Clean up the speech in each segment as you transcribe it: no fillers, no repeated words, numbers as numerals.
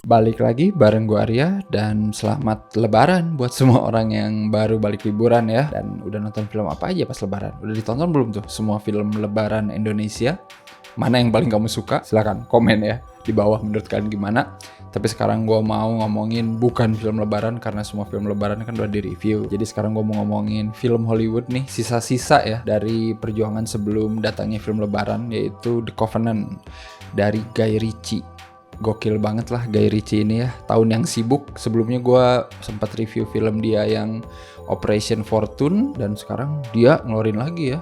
Balik lagi bareng gue Arya, dan selamat lebaran buat semua orang yang baru balik liburan ya. Dan udah nonton film apa aja pas lebaran? Udah ditonton belum tuh semua film lebaran Indonesia? Mana yang paling kamu suka? Silahkan komen ya di bawah menurut kalian gimana. Tapi sekarang gue mau ngomongin bukan film lebaran, karena semua film lebaran kan udah di-review. Jadi sekarang gue mau ngomongin film Hollywood nih, sisa-sisa ya dari perjuangan sebelum datangnya film lebaran, yaitu The Covenant dari Guy Ritchie. Gokil banget lah Guy Ritchie ini ya. Tahun yang sibuk. Sebelumnya gue sempat review film dia yang Operation Fortune, dan sekarang dia ngeluarin lagi ya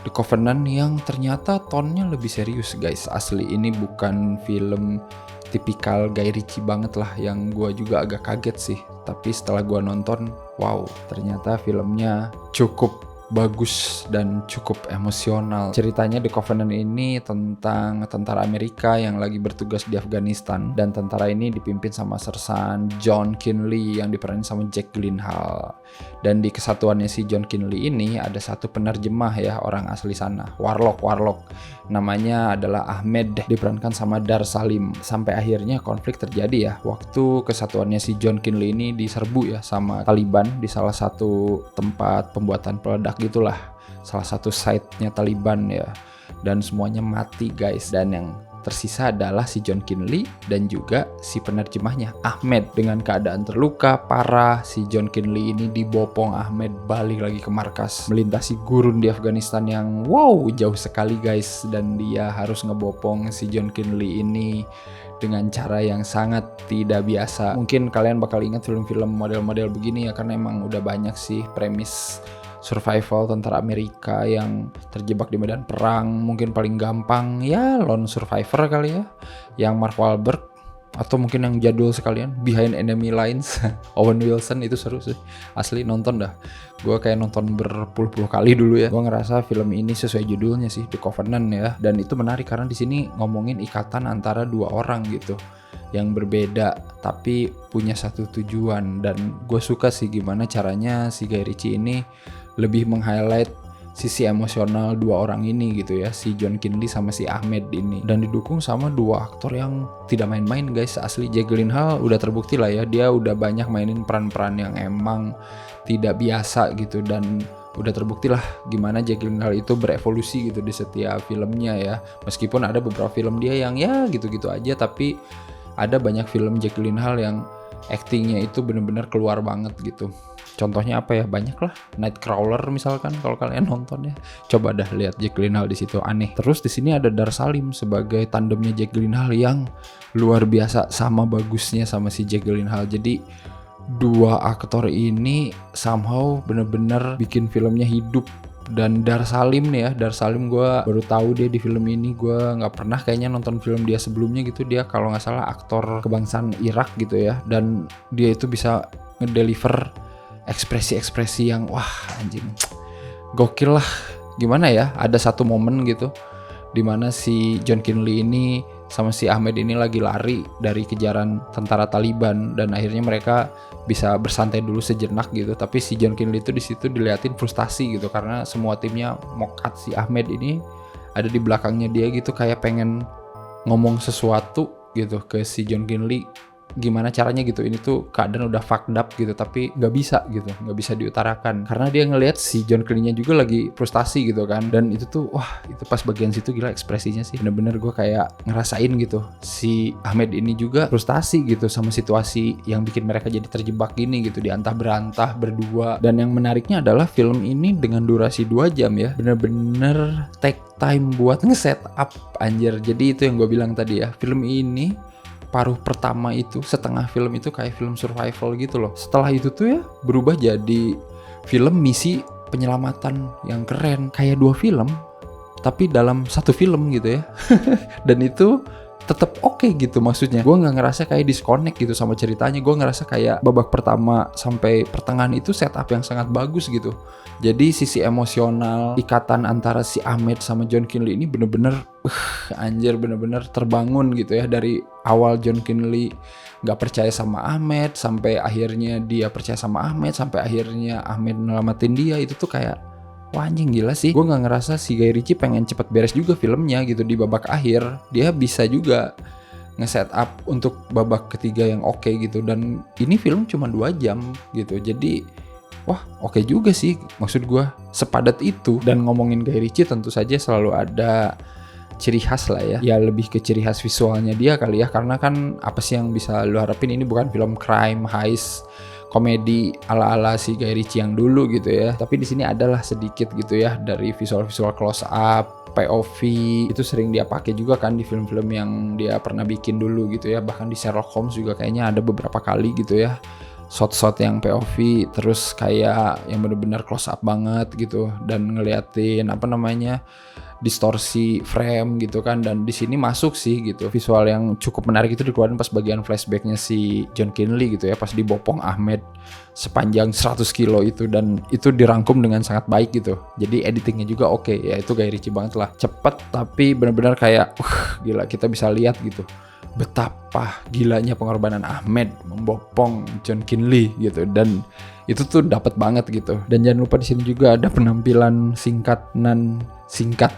The Covenant yang ternyata tonnya lebih serius guys. Asli ini bukan film tipikal Guy Ritchie banget lah, yang gue juga agak kaget sih. Tapi setelah gue nonton, wow, ternyata filmnya cukup bagus dan cukup emosional. Ceritanya The Covenant ini tentang tentara Amerika yang lagi bertugas di Afghanistan, dan tentara ini dipimpin sama Sersan John Kinley yang diperanin sama Jake Gyllenhaal. Dan di kesatuannya si John Kinley ini ada satu penerjemah ya, orang asli sana, warlock. Namanya adalah Ahmed, diperankan sama Dar Salim. Sampai akhirnya konflik terjadi ya, waktu kesatuannya si John Kinley ini diserbu ya sama Taliban di salah satu tempat pembuatan peledak gitulah, salah satu site-nya Taliban ya. Dan semuanya mati guys, dan yang tersisa adalah si John Kinley dan juga si penerjemahnya Ahmed. Dengan keadaan terluka parah, si John Kinley ini dibopong Ahmed balik lagi ke markas, melintasi gurun di Afghanistan yang wow jauh sekali guys. Dan dia harus ngebopong si John Kinley ini dengan cara yang sangat tidak biasa. Mungkin kalian bakal ingat film-film model-model begini ya, karena emang udah banyak sih premis survival tentara Amerika yang terjebak di medan perang. Mungkin paling gampang ya Lone Survivor kali ya, yang Mark Wahlberg, atau mungkin yang jadul sekalian Behind Enemy Lines Owen Wilson. Itu seru sih, asli nonton dah. Gue kayak nonton berpuluh-puluh kali dulu ya. Gue ngerasa film ini sesuai judulnya sih, The Covenant ya. Dan itu menarik karena di sini ngomongin ikatan antara dua orang gitu yang berbeda tapi punya satu tujuan. Dan gue suka sih gimana caranya si Guy Ritchie ini lebih meng-highlight sisi emosional dua orang ini gitu ya, si John Kinley sama si Ahmed ini. Dan didukung sama dua aktor yang tidak main-main guys. Asli Jake Gyllenhaal udah terbukti lah ya, dia udah banyak mainin peran-peran yang emang tidak biasa gitu. Dan udah terbukti lah gimana Jake Gyllenhaal itu berevolusi gitu di setiap filmnya ya. Meskipun ada beberapa film dia yang ya gitu-gitu aja, tapi ada banyak film Jake Gyllenhaal yang actingnya itu bener-bener keluar banget gitu. Contohnya apa ya, banyak lah. Nightcrawler misalkan, kalau kalian nonton ya, coba dah lihat Jake Gyllenhaal di situ, aneh. Terus di sini ada Dar Salim sebagai tandemnya Jake Gyllenhaal yang luar biasa, sama bagusnya sama si Jake Gyllenhaal. Jadi dua aktor ini somehow bener-bener bikin filmnya hidup. Dan Dar Salim nih ya, Dar Salim gue baru tahu dia di film ini. Gue nggak pernah kayaknya nonton film dia sebelumnya gitu. Dia kalau nggak salah aktor kebangsaan Irak gitu ya, dan dia itu bisa ngedeliver ekspresi-ekspresi yang wah anjing gokil lah. Gimana ya, ada satu momen gitu dimana si John Kinley ini sama si Ahmed ini lagi lari dari kejaran tentara Taliban, dan akhirnya mereka bisa bersantai dulu sejenak gitu. Tapi si John Kinley itu di situ diliatin frustasi gitu, karena semua timnya mokat si Ahmed ini ada di belakangnya dia gitu, kayak pengen ngomong sesuatu gitu ke si John Kinley, gimana caranya gitu. Ini tuh keadaan udah fucked up gitu, tapi nggak bisa gitu, nggak bisa diutarakan karena dia ngelihat si John Kinley-nya juga lagi frustasi gitu kan. Dan itu tuh wah, itu pas bagian situ gila ekspresinya sih, bener-bener gue kayak ngerasain gitu si Ahmed ini juga frustasi gitu sama situasi yang bikin mereka jadi terjebak gini gitu, diantah berantah berdua. Dan yang menariknya adalah film ini dengan durasi 2 jam ya, bener-bener take time buat nge-set up anjir. Jadi itu yang gue bilang tadi ya, film ini paruh pertama itu, setengah film itu kayak film survival gitu loh. Setelah itu tuh ya berubah jadi film misi penyelamatan yang keren, kayak 2 film tapi dalam 1 film gitu ya. Dan itu tetap oke gitu, maksudnya gue nggak ngerasa kayak disconnect gitu sama ceritanya. Gue ngerasa kayak babak pertama sampai pertengahan itu setup yang sangat bagus gitu. Jadi sisi emosional ikatan antara si Ahmed sama John Kinley ini bener-bener anjir, bener-bener terbangun gitu ya. Dari awal John Kinley nggak percaya sama Ahmed, sampai akhirnya dia percaya sama Ahmed, sampai akhirnya Ahmed nyelamatin dia. Itu tuh kayak wah anjing gila sih. Gue gak ngerasa si Guy Ritchie pengen cepet beres juga filmnya gitu di babak akhir. Dia bisa juga nge-set up untuk babak ketiga yang oke gitu. Dan ini film cuma 2 jam gitu. Jadi wah oke juga sih, maksud gue sepadat itu. Dan ngomongin Guy Ritchie tentu saja selalu ada ciri khas lah ya. Ya lebih ke ciri khas visualnya dia kali ya, karena kan apa sih yang bisa lu harapin, ini bukan film crime, heist, komedi ala-ala si Guy Ritchie yang dulu gitu ya. Tapi di sini adalah sedikit gitu ya dari visual-visual close up, POV itu sering dia pakai juga kan di film-film yang dia pernah bikin dulu gitu ya. Bahkan di Sherlock Holmes juga kayaknya ada beberapa kali gitu ya, shot-shot yang POV terus kayak yang bener-bener close up banget gitu dan ngeliatin apa namanya distorsi frame gitu kan. Dan di sini masuk sih gitu visual yang cukup menarik itu dikeluarin pas bagian flashbacknya si John Kinley gitu ya, pas dibopong Ahmed sepanjang 100 kilo itu, dan itu dirangkum dengan sangat baik gitu. Jadi editingnya juga oke ya, itu Guy Ritchie banget lah, cepet tapi benar-benar kayak gila, kita bisa lihat gitu betapa gilanya pengorbanan Ahmed membopong John Kinley gitu, dan itu tuh dapat banget gitu. Dan jangan lupa di sini juga ada penampilan singkat nan singkat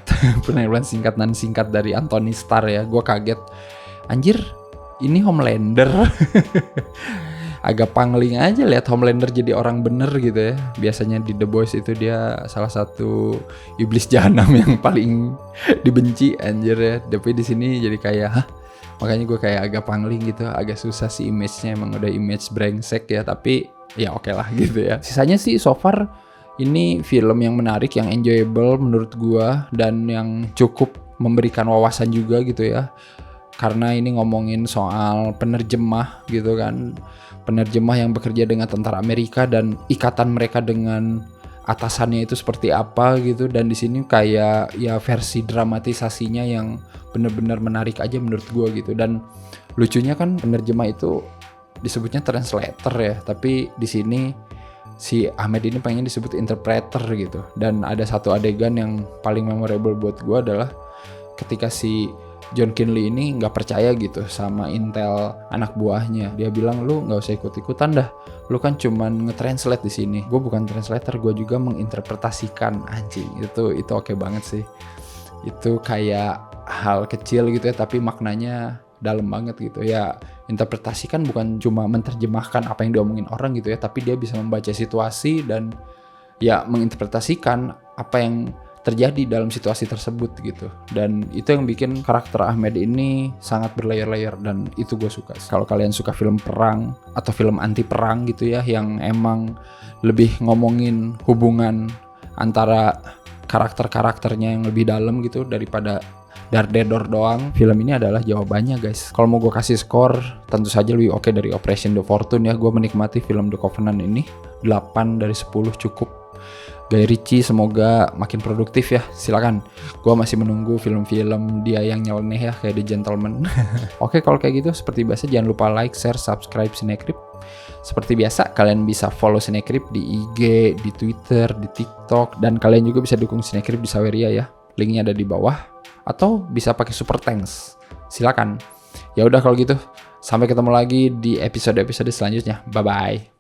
dari Anthony Starr ya. Gue kaget, anjir ini Homelander. Agak pangling aja lihat Homelander jadi orang bener gitu ya. Biasanya di The Boys itu dia salah satu iblis jahanam yang paling dibenci anjir ya. Tapi di sini jadi kayak makanya gue kayak agak pangling gitu, agak susah sih image-nya, emang udah image brengsek ya, tapi ya oke lah gitu ya. Sisanya sih so far ini film yang menarik, yang enjoyable menurut gue, dan yang cukup memberikan wawasan juga gitu ya. Karena ini ngomongin soal penerjemah gitu kan, penerjemah yang bekerja dengan tentara Amerika dan ikatan mereka dengan atasannya itu seperti apa gitu. Dan di sini kayak ya versi dramatisasinya yang bener-bener menarik aja menurut gue gitu. Dan lucunya kan penerjemah itu disebutnya translator ya, tapi di sini si Ahmed ini pengen disebut interpreter gitu. Dan ada satu adegan yang paling memorable buat gue adalah ketika si John Kinley ini nggak percaya gitu sama intel anak buahnya. Dia bilang, lu nggak usah ikut-ikutan dah, lu kan cuman nge-translate di sini. Gue bukan translator, gue juga menginterpretasikan. Anjing, itu oke banget sih. Itu kayak hal kecil gitu ya, tapi maknanya dalam banget gitu ya. Interpretasikan bukan cuma menerjemahkan apa yang diomongin orang gitu ya, tapi dia bisa membaca situasi dan ya menginterpretasikan apa yang terjadi dalam situasi tersebut gitu. Dan itu yang bikin karakter Ahmed ini sangat berlayer-layer, dan itu gue suka. Kalau kalian suka film perang atau film anti perang gitu ya, yang emang lebih ngomongin hubungan antara karakter-karakternya yang lebih dalam gitu daripada dar-dedor doang, film ini adalah jawabannya guys. Kalau mau gue kasih skor, tentu saja lebih oke dari Operation The Fortune ya. Gue menikmati film The Covenant ini 8 dari 10 cukup. Guy Ritchie semoga makin produktif ya. Silakan. Gue masih menunggu film-film dia yang nyeleneh ya, kayak The Gentleman. Oke, kalau kayak gitu seperti biasa jangan lupa like, share, subscribe Cinecrip. Seperti biasa kalian bisa follow Cinecrip di IG, di Twitter, di TikTok, dan kalian juga bisa dukung Cinecrip di Saweria ya. Linknya ada di bawah, atau bisa pakai super thanks. Silakan. Ya udah kalau gitu, sampai ketemu lagi di episode-episode selanjutnya. Bye bye.